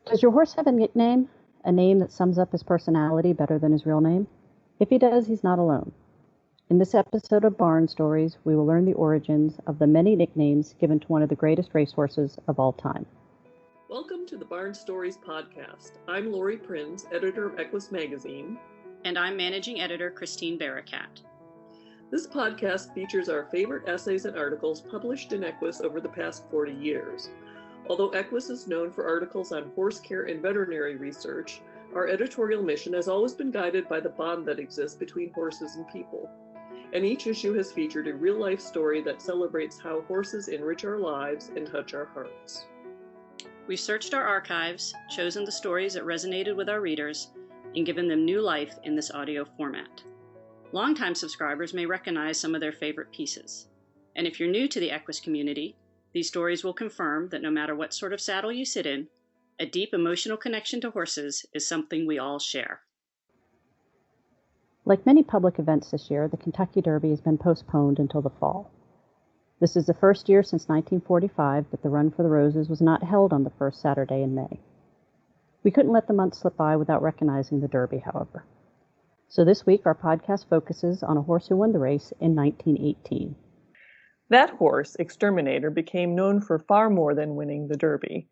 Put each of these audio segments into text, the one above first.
Does your horse have a nickname? A name that sums up his personality better than his real name? If he does, he's not alone. In this episode of Barn Stories, we will learn the origins of the many nicknames given to one of the greatest racehorses of all time. Welcome to the Barn Stories podcast. I'm Lori Prinz, editor of Equus Magazine. And I'm managing editor Christine Barakat. This podcast features our favorite essays and articles published in Equus over the past 40 years. Although Equus is known for articles on horse care and veterinary research, our editorial mission has always been guided by the bond that exists between horses and people. And each issue has featured a real-life story that celebrates how horses enrich our lives and touch our hearts. We've searched our archives, chosen the stories that resonated with our readers, and given them new life in this audio format. Longtime subscribers may recognize some of their favorite pieces. And if you're new to the Equus community, these stories will confirm that no matter what sort of saddle you sit in, a deep emotional connection to horses is something we all share. Like many public events this year, the Kentucky Derby has been postponed until the fall. This is the first year since 1945 that the Run for the Roses was not held on the first Saturday in May. We couldn't let the month slip by without recognizing the Derby, however. So this week, our podcast focuses on a horse who won the race in 1918. That horse, Exterminator, became known for far more than winning the Derby.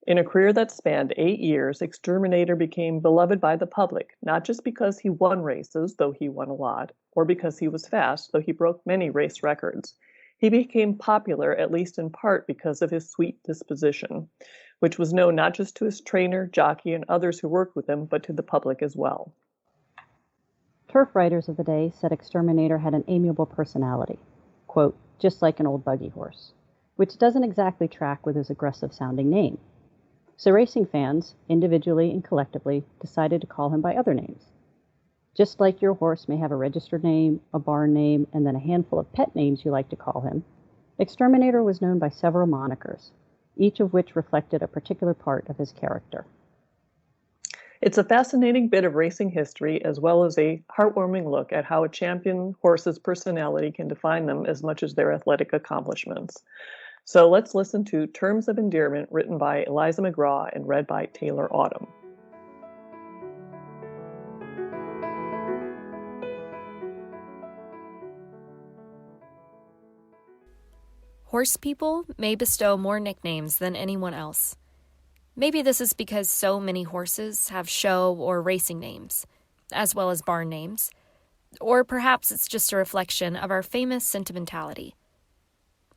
In a career that spanned 8 years, Exterminator became beloved by the public, not just because he won races, though he won a lot, or because he was fast, though he broke many race records. He became popular, at least in part, because of his sweet disposition, which was known not just to his trainer, jockey, and others who worked with him, but to the public as well. Turf writers of the day said Exterminator had an amiable personality, quote, just like an old buggy horse, which doesn't exactly track with his aggressive-sounding name. So racing fans, individually and collectively, decided to call him by other names. Just like your horse may have a registered name, a barn name, and then a handful of pet names you like to call him, Exterminator was known by several monikers, each of which reflected a particular part of his character. It's a fascinating bit of racing history, as well as a heartwarming look at how a champion horse's personality can define them as much as their athletic accomplishments. So let's listen to Terms of Endearment, written by Eliza McGraw and read by Taylor Autumn. Horse people may bestow more nicknames than anyone else. Maybe this is because so many horses have show or racing names, as well as barn names, or perhaps it's just a reflection of our famous sentimentality.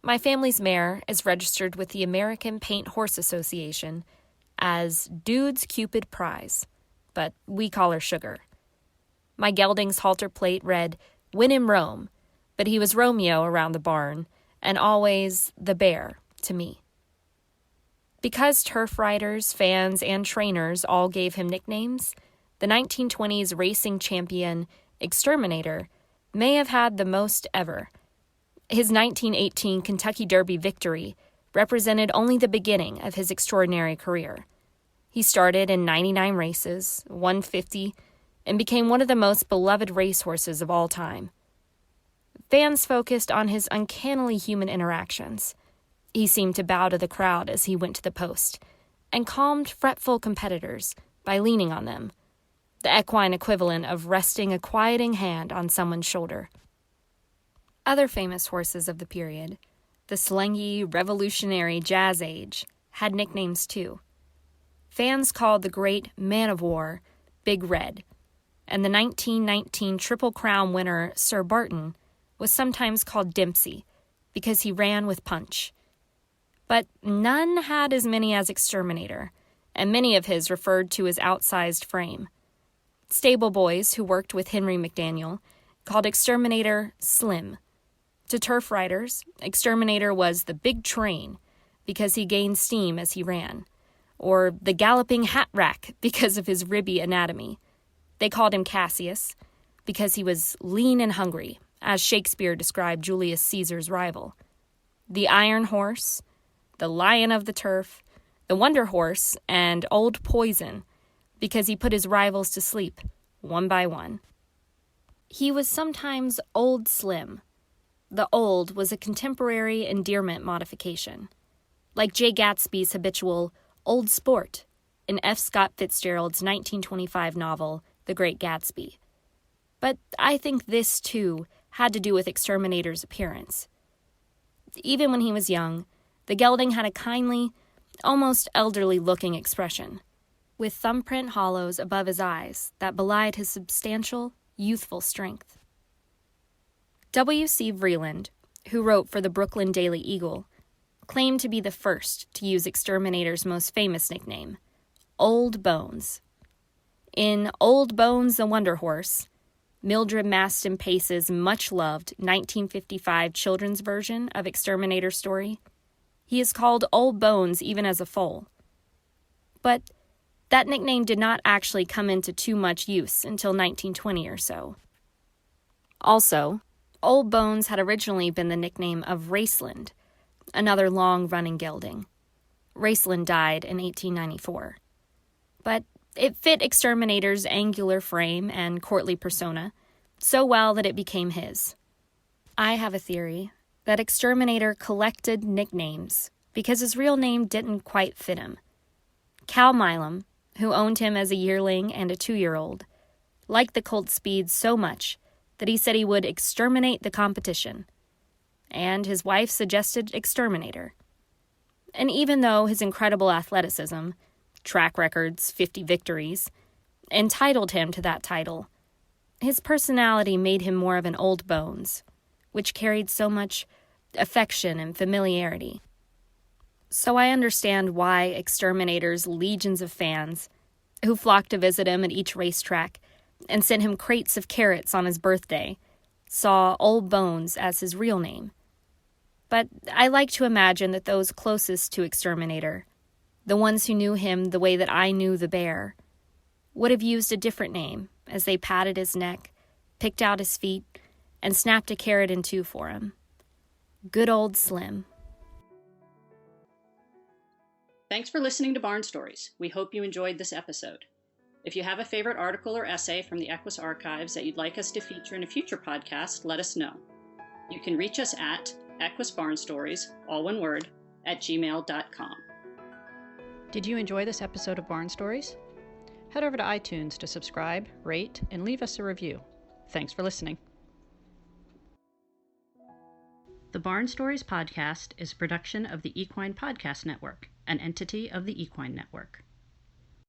My family's mare is registered with the American Paint Horse Association as Dude's Cupid Prize, but we call her Sugar. My gelding's halter plate read, Win in Rome, but he was Romeo around the barn, and always the bear to me. Because turf riders, fans, and trainers all gave him nicknames, the 1920s racing champion, Exterminator, may have had the most ever. His 1918 Kentucky Derby victory represented only the beginning of his extraordinary career. He started in 99 races, won 50, and became one of the most beloved racehorses of all time. Fans focused on his uncannily human interactions. He seemed to bow to the crowd as he went to the post, and calmed fretful competitors by leaning on them, the equine equivalent of resting a quieting hand on someone's shoulder. Other famous horses of the period, the slangy, revolutionary Jazz Age, had nicknames too. Fans called the great Man of War Big Red, and the 1919 Triple Crown winner Sir Barton was sometimes called Dempsey because he ran with punch. But none had as many as Exterminator, and many of his referred to his outsized frame. Stable boys who worked with Henry McDaniel called Exterminator Slim. To turf riders, Exterminator was the big train because he gained steam as he ran, or the galloping hat rack because of his ribby anatomy. They called him Cassius because he was lean and hungry, as Shakespeare described Julius Caesar's rival. The Iron Horse, the Lion of the Turf, the Wonder Horse, and Old Poison, because he put his rivals to sleep, one by one. He was sometimes Old Slim. The old was a contemporary endearment modification, like Jay Gatsby's habitual Old Sport in F. Scott Fitzgerald's 1925 novel, The Great Gatsby. But I think this, too, had to do with Exterminator's appearance. Even when he was young, the gelding had a kindly, almost elderly-looking expression, with thumbprint hollows above his eyes that belied his substantial, youthful strength. W.C. Vreeland, who wrote for the Brooklyn Daily Eagle, claimed to be the first to use Exterminator's most famous nickname, Old Bones. In Old Bones the Wonder Horse, Mildred Maston Pace's much-loved 1955 children's version of Exterminator's story, he is called Old Bones even as a foal. But that nickname did not actually come into too much use until 1920 or so. Also, Old Bones had originally been the nickname of Raceland, another long-running gelding. Raceland died in 1894. But it fit Exterminator's angular frame and courtly persona so well that it became his. I have a theory that Exterminator collected nicknames because his real name didn't quite fit him. Cal Milam, who owned him as a yearling and a 2-year-old, liked the colt Speed so much that he said he would exterminate the competition. And his wife suggested Exterminator. And even though his incredible athleticism, track records, 50 victories, entitled him to that title, his personality made him more of an Old Bones, which carried so much affection and familiarity. So I understand why Exterminator's legions of fans, who flocked to visit him at each racetrack and sent him crates of carrots on his birthday, saw Old Bones as his real name. But I like to imagine that those closest to Exterminator, the ones who knew him the way that I knew the bear, would have used a different name as they patted his neck, picked out his feet, and snapped a carrot in two for him. Good old Slim. Thanks for listening to Barn Stories. We hope you enjoyed this episode. If you have a favorite article or essay from the Equus archives that you'd like us to feature in a future podcast, let us know. You can reach us at equusbarnstories, all one word, @gmail.com. Did you enjoy this episode of Barn Stories? Head over to iTunes to subscribe, rate, and leave us a review. Thanks for listening. The Barn Stories podcast is a production of the Equine Podcast Network, an entity of the Equine Network.